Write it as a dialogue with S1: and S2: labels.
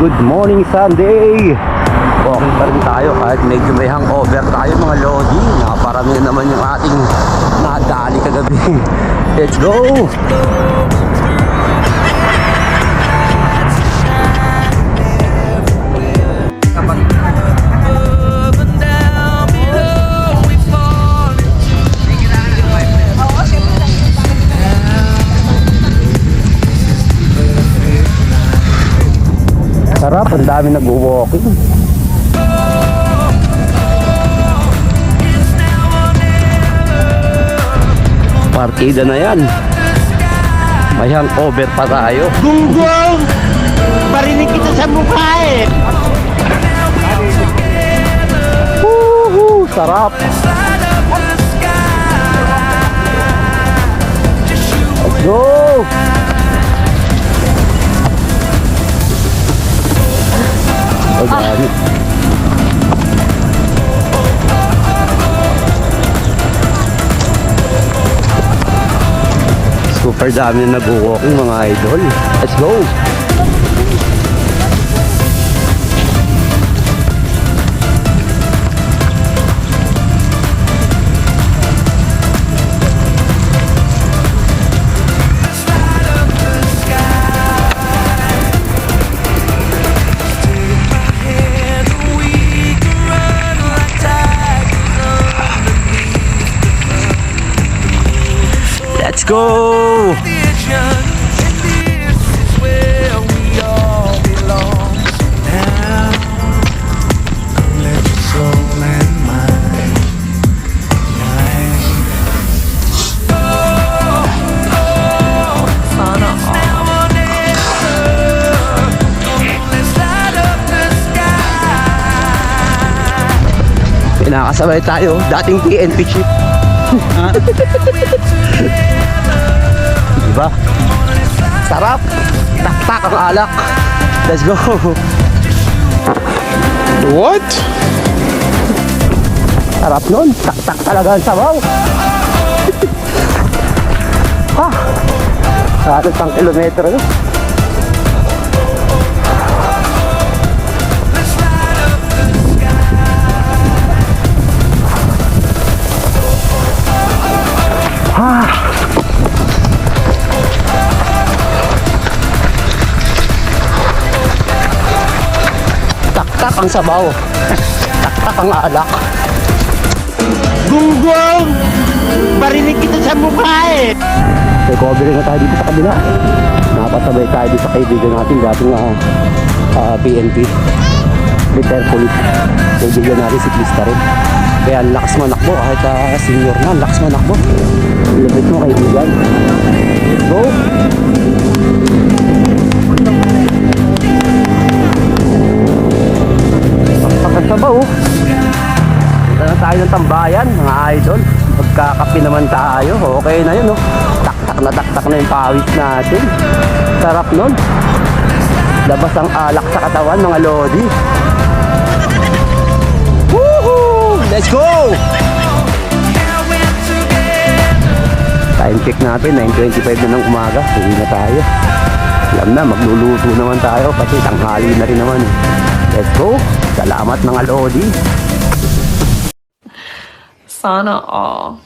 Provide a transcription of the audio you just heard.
S1: Good morning Sunday. Walking pa rin tayo kahit medyo may hangover tayo mga lodi. Nakaparami na naman yung ating nadali kagabi. Let's go! Sarap, ang dami nag-walking. Partida na yan. May hangover pa tayo.
S2: Gunggong! Parinig kita sa mukha eh!
S1: Woohoo! Sarap! Let's go! Ang dami. Super dami na nag-walking mga idol. Let's go! Let's go! Pinakasabay tayo, dating PNP chief. Diba? Sarap! Tak-tak ang alak. Let's go!
S2: What?
S1: Sarap nun. Tak-tak talaga ang sabaw. Ha! Sa pang kilometro no? Tak-tak ang sabaw. Tak-tak ang alak.
S2: Gunggong! Parinig kita sa mukha eh!
S1: Recovery na tayo dito sa kabila. Nakapasabay tayo dito sa kaibigan natin dating PNP retired police. Kaibigan natin si Krista rin. Kaya ang lakas manakbo kahit senior na, ang lakas manakbo. Ilapit mo kaibigan. Let's go! Pagkasabaw, punta na tayo ng tambayan mga idol. Magkakapi naman tayo. Okay na yun, no? Tak-tak na yung pawis natin. Sarap nun. Labas ang alak sa katawan mga lodi. Woohoo! Let's go! Time check natin, 9:25 na ng umaga. Uwi na tayo. Alam na, magluluto naman tayo kasi tanghali na rin naman. Let's go! Salamat mga lodi.
S3: Sana all.